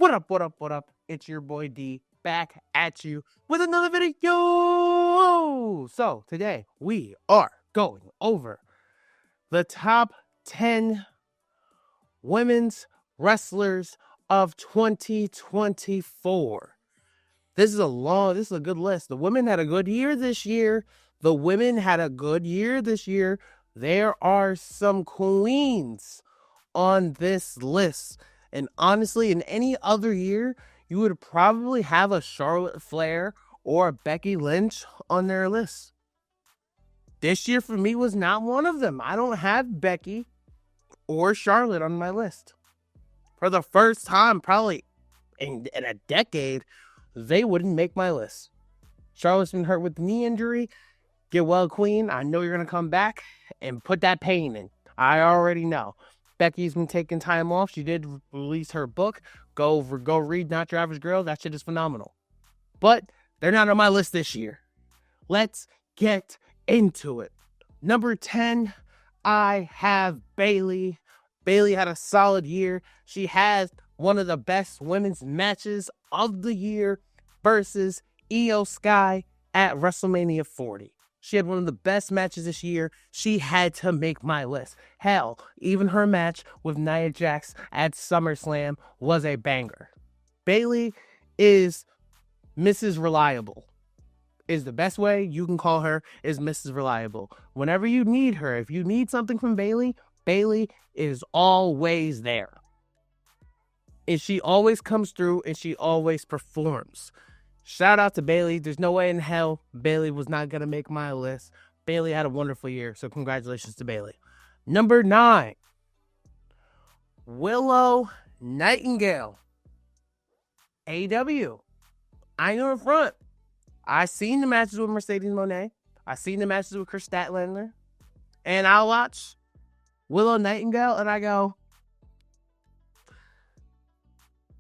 What up, what up, what up? It's your boy D back at you with another video. So today we are going over the top 10 women's wrestlers of 2024. This is a good list. The women had a good year this year. There are some queens on this list. And honestly, in any other year, you would probably have a Charlotte Flair or a Becky Lynch on their list. This year for me was not one of them. I don't have Becky or Charlotte on my list. For the first time, probably in a decade, they wouldn't make my list. Charlotte's been hurt with the knee injury. Get well, queen. I know you're going to come back and put that pain in. I already know. Becky's been taking time off. She did release her book. Go read Not Your Average Girl. That shit is phenomenal. But they're not on my list this year. Let's get into it. Number 10, I have Bayley. Bayley had a solid year. She has one of the best women's matches of the year versus Io Sky at WrestleMania 40. She had one of the best matches this year. She had to make my list. Hell, even her match with Nia Jax at SummerSlam was a banger. Bayley is Mrs. Reliable. Is the best way you can call her is Mrs. Reliable. Whenever you need her, if you need something from Bayley, Bayley is always there. And she always comes through and she always performs. Shout out to Bayley. There's no way in hell Bayley was not going to make my list. Bayley had a wonderful year, so congratulations to Bayley. Number 9, Willow Nightingale. AEW. I know in front. I seen the matches with Mercedes Moné. I seen the matches with Chris Statlander. And I'll watch Willow Nightingale and I go,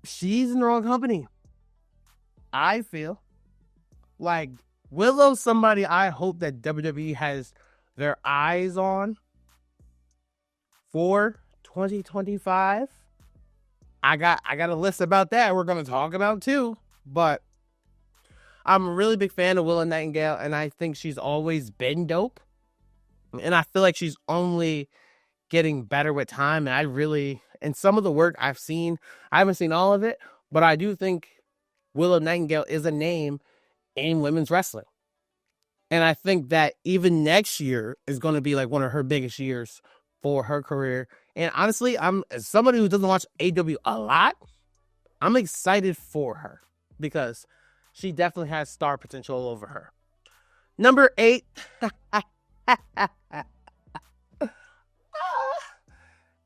she's in the wrong company. I feel like Willow's somebody I hope that WWE has their eyes on for 2025. I got a list about that we're going to talk about too, but I'm a really big fan of Willow Nightingale and I think she's always been dope. And I feel like she's only getting better with time. And some of the work I've seen, I haven't seen all of it, but I do think Willow Nightingale is a name in women's wrestling. And I think that even next year is going to be like one of her biggest years for her career. And honestly, as somebody who doesn't watch AEW a lot, I'm excited for her because she definitely has star potential over her. Number 8.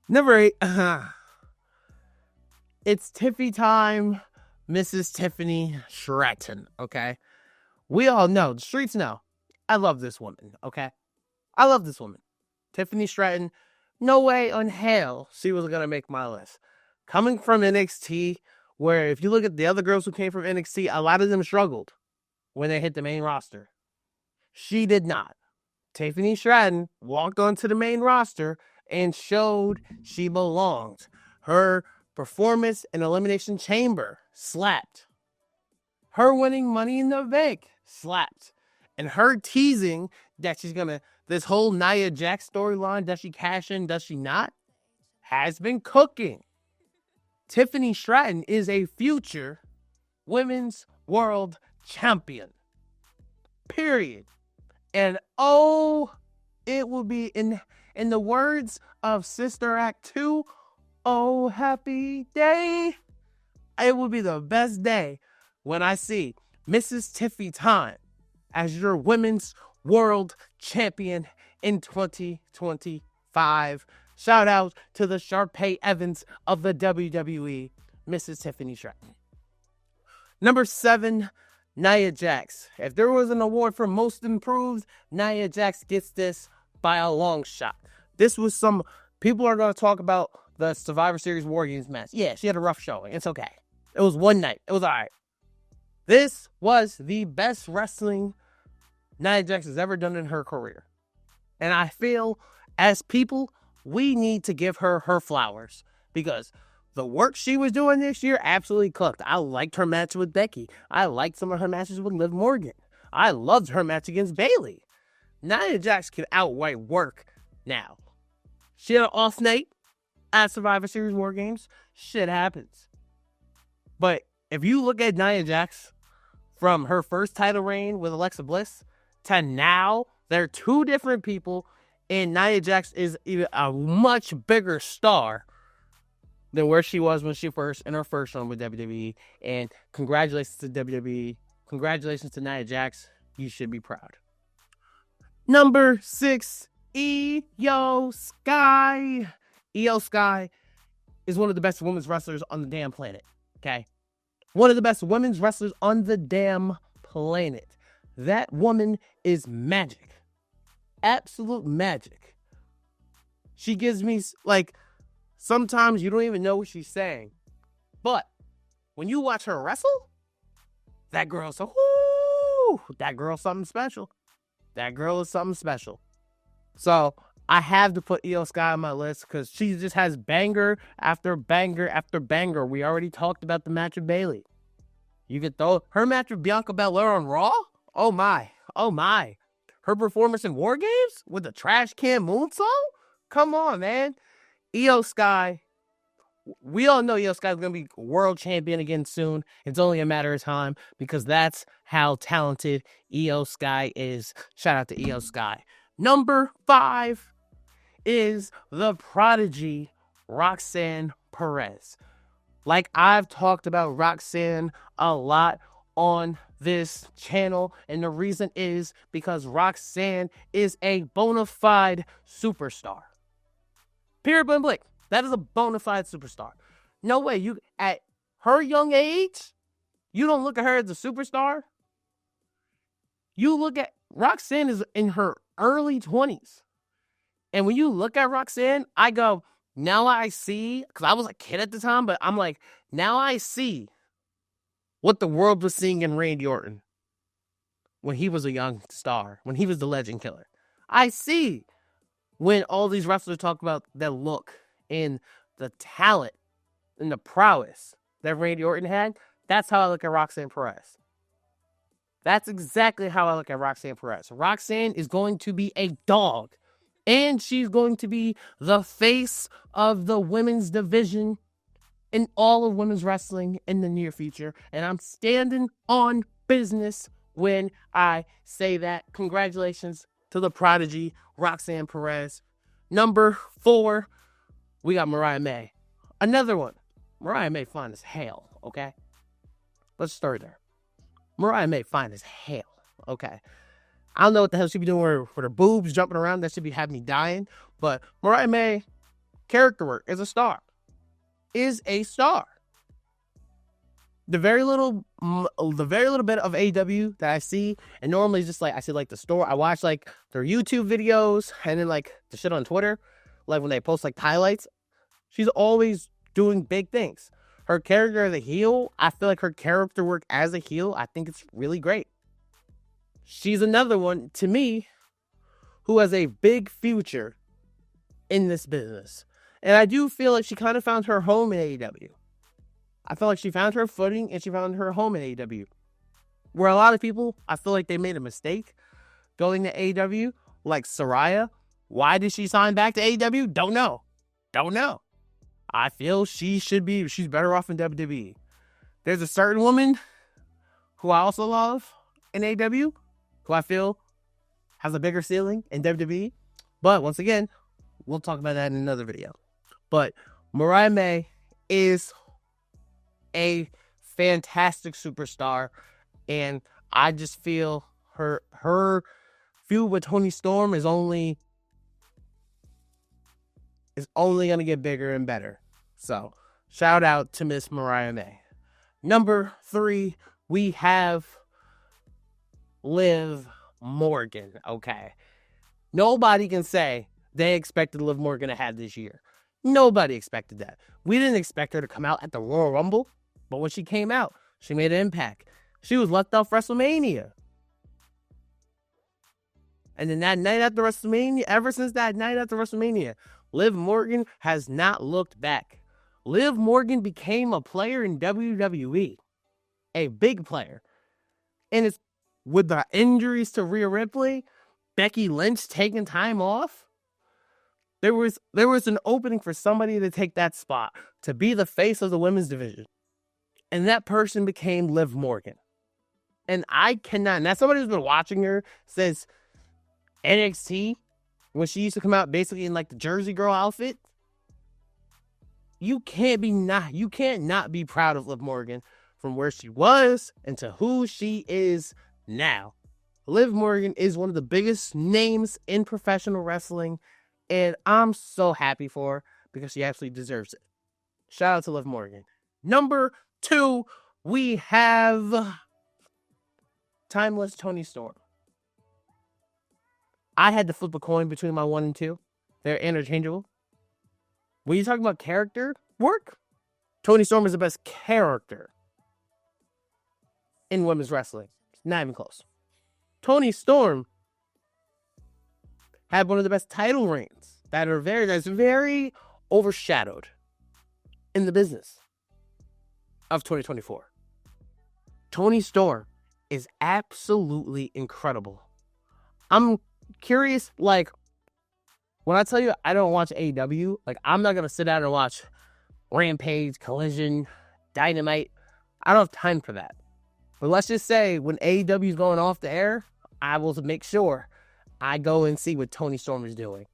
Number 8. It's Tiffy time. Mrs. Tiffany Stratton, okay? We all know, the streets know, I love this woman, okay? I love this woman. Tiffany Stratton, no way in hell she was going to make my list. Coming from NXT, where if you look at the other girls who came from NXT, a lot of them struggled when they hit the main roster. She did not. Tiffany Stratton walked onto the main roster and showed she belonged. Her performance in Elimination Chamber slapped. Her winning Money in the Bank slapped. And her teasing that she's gonna, this whole Nia Jax storyline, does she cash in, does she not, has been cooking. Tiffany Stratton is a future women's world champion. Period. And it will be in the words of Sister Act 2, oh, happy day. It will be the best day when I see Mrs. Tiffy Time as your women's world champion in 2025. Shout out to the Sharpay Evans of the WWE, Mrs. Tiffany Stratton. Number 7, Nia Jax. If there was an award for most improved, Nia Jax gets this by a long shot. This was people are going to talk about the Survivor Series War Games match. Yeah, she had a rough showing. It's okay. It was one night. It was all right. This was the best wrestling Nia Jax has ever done in her career. And I feel, as people, we need to give her flowers. Because the work she was doing this year absolutely cooked. I liked her match with Becky. I liked some of her matches with Liv Morgan. I loved her match against Bayley. Nia Jax can outright work now. She had an off night at Survivor Series War Games. Shit happens. But if you look at Nia Jax from her first title reign with Alexa Bliss to now, they're two different people, and Nia Jax is a much bigger star than where she was when she first in her first run with WWE. And congratulations to WWE. Congratulations to Nia Jax. You should be proud. Number 6, Iyo Sky. Iyo Sky is one of the best women's wrestlers on the damn planet. Okay? One of the best women's wrestlers on the damn planet. That woman is magic. Absolute magic. She gives me, like, sometimes you don't even know what she's saying. But when you watch her wrestle, that girl's that girl's something special. That girl is something special. So I have to put Iyo Sky on my list because she just has banger after banger after banger. We already talked about the match with Bayley. You could throw her match with Bianca Belair on Raw. Oh my. Oh my. Her performance in War Games with the trash can moonsault? Come on, man. Iyo Sky. We all know Iyo Sky is going to be world champion again soon. It's only a matter of time because that's how talented Iyo Sky is. Shout out to Iyo Sky. Number 5 is the prodigy Roxanne Perez. Like, I've talked about Roxanne a lot on this channel, and the reason is because Roxanne is a bona fide superstar. Period, blank, blank. That is a bona fide superstar. No way, you at her young age, you don't look at her as a superstar. You look at Roxanne is in her early 20s. And when you look at Roxanne, I go, now I see, because I was a kid at the time, but I'm like, now I see what the world was seeing in Randy Orton when he was a young star, when he was the legend killer. I see when all these wrestlers talk about their look and the talent and the prowess that Randy Orton had. That's how I look at Roxanne Perez. That's exactly how I look at Roxanne Perez. Roxanne is going to be a dog. And she's going to be the face of the women's division in all of women's wrestling in the near future. And I'm standing on business when I say that. Congratulations to the prodigy, Roxanne Perez. Number 4, we got Mariah May. Another one. Mariah May fine as hell, okay? Let's start there. Mariah May fine as hell, okay? I don't know what the hell she be doing with her boobs jumping around. That should be having me dying. But Mariah May, character work, is a star. Is a star. The very little bit of AEW that I see, and normally just like I see like the store. I watch like their YouTube videos and then like the shit on Twitter, like when they post like highlights. She's always doing big things. Her character as a heel, I feel like her character work as a heel, I think it's really great. She's another one, to me, who has a big future in this business. And I do feel like she kind of found her home in AEW. I feel like she found her footing and she found her home in AEW. Where a lot of people, I feel like they made a mistake going to AEW, like Saraya. Why did she sign back to AEW? Don't know. I feel she's better off in WWE. There's a certain woman who I also love in AEW, who I feel has a bigger ceiling in WWE. But once again, we'll talk about that in another video. But Mariah May is a fantastic superstar. And I just feel her feud with Toni Storm is only going to get bigger and better. So, shout out to Miss Mariah May. Number 3, we have Liv Morgan. Okay. Nobody can say they expected Liv Morgan to have this year. Nobody expected that. We didn't expect her to come out at the Royal Rumble, but when she came out, she made an impact. She was left off WrestleMania. And then that night after WrestleMania, ever since that night after WrestleMania, Liv Morgan has not looked back. Liv Morgan became a player in WWE, a big player. And it's with the injuries to Rhea Ripley, Becky Lynch taking time off. There was an opening for somebody to take that spot, to be the face of the women's division. And that person became Liv Morgan. And I cannot, now somebody who's been watching her says NXT, when she used to come out basically in like the Jersey Girl outfit, you can't not be proud of Liv Morgan from where she was and to who she is now. Liv Morgan is one of the biggest names in professional wrestling, and I'm so happy for her because she absolutely deserves it. Shout out to Liv Morgan. Number 2, we have Timeless Toni Storm. I had to flip a coin between my 1 and 2. They're interchangeable. When you talk about character work, Toni Storm is the best character in women's wrestling. Not even close. Toni Storm had one of the best title reigns that's very overshadowed in the business of 2024. Toni Storm is absolutely incredible. I'm curious, like, when I tell you I don't watch AEW, like, I'm not going to sit down and watch Rampage, Collision, Dynamite. I don't have time for that. But let's just say when AEW is going off the air, I will make sure I go and see what Toni Storm is doing,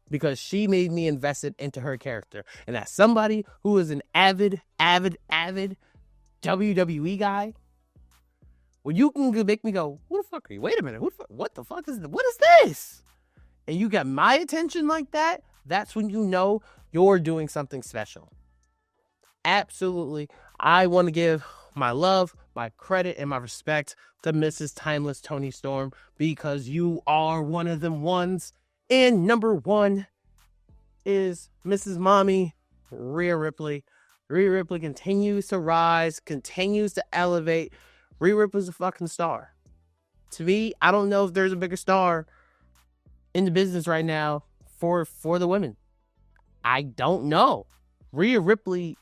because she made me invested into her character. And as somebody who is an avid WWE guy, well, you can make me go, who the fuck are you? Wait a minute. What the fuck is this? What is this? And you got my attention like that, that's when you know you're doing something special. Absolutely. I want to give my love, my credit, and my respect to Mrs. Timeless Toni Storm, because you are one of them ones. And number 1 is Mrs. Mommy, Rhea Ripley. Rhea Ripley continues to rise, continues to elevate. Rhea Ripley's a fucking star. To me, I don't know if there's a bigger star in the business right now for the women. I don't know. Rhea Ripley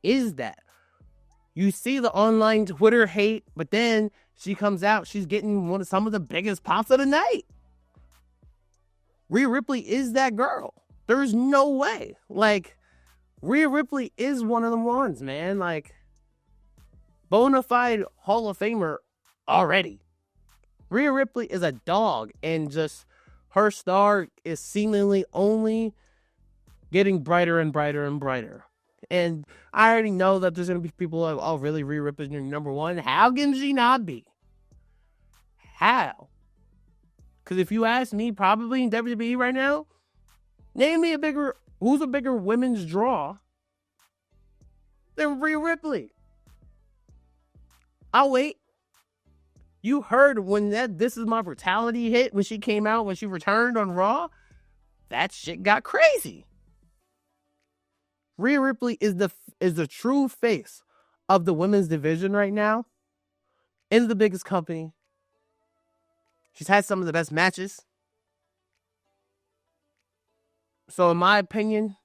is that. You see the online Twitter hate, but then she comes out, she's getting some of the biggest pops of the night. Rhea Ripley is that girl. There's no way. Like, Rhea Ripley is one of the ones, man. Like, bona fide Hall of Famer already. Rhea Ripley is a dog, and just her star is seemingly only getting brighter and brighter and brighter. And I already know that there's going to be people like, oh, really? Rhea Ripley's your number 1? How can she not be? How? Because if you ask me, probably in WWE right now, name me who's a bigger women's draw than Rhea Ripley? I'll wait. You heard when that This Is My Brutality hit, when she came out, when she returned on Raw, that shit got crazy. Rhea Ripley is the true face of the women's division right now in the biggest company. She's had some of the best matches. So in my opinion,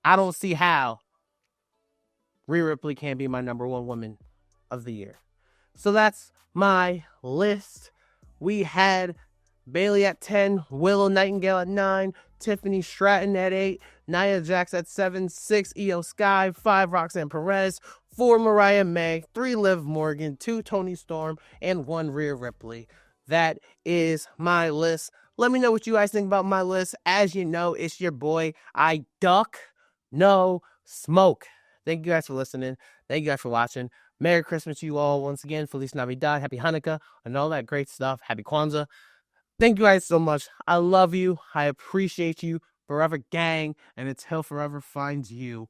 I don't see how Rhea Ripley can't be my number 1 woman of the year. So that's my list. We had Bayley at 10, Willow Nightingale at 9, Tiffany Stratton at 8, Nia Jax at 7, 6 Io Sky, 5 Roxanne Perez, 4 Mariah May, 3 Liv Morgan, 2 Toni Storm, and 1 Rhea Ripley. That is my list. Let me know what you guys think about my list. As you know, it's your boy, I duck, no smoke. Thank you guys for listening. Thank you guys for watching. Merry Christmas to you all once again. Feliz Navidad, Happy Hanukkah, and all that great stuff. Happy Kwanzaa. Thank you guys so much. I love you. I appreciate you. Forever gang, and until forever finds you.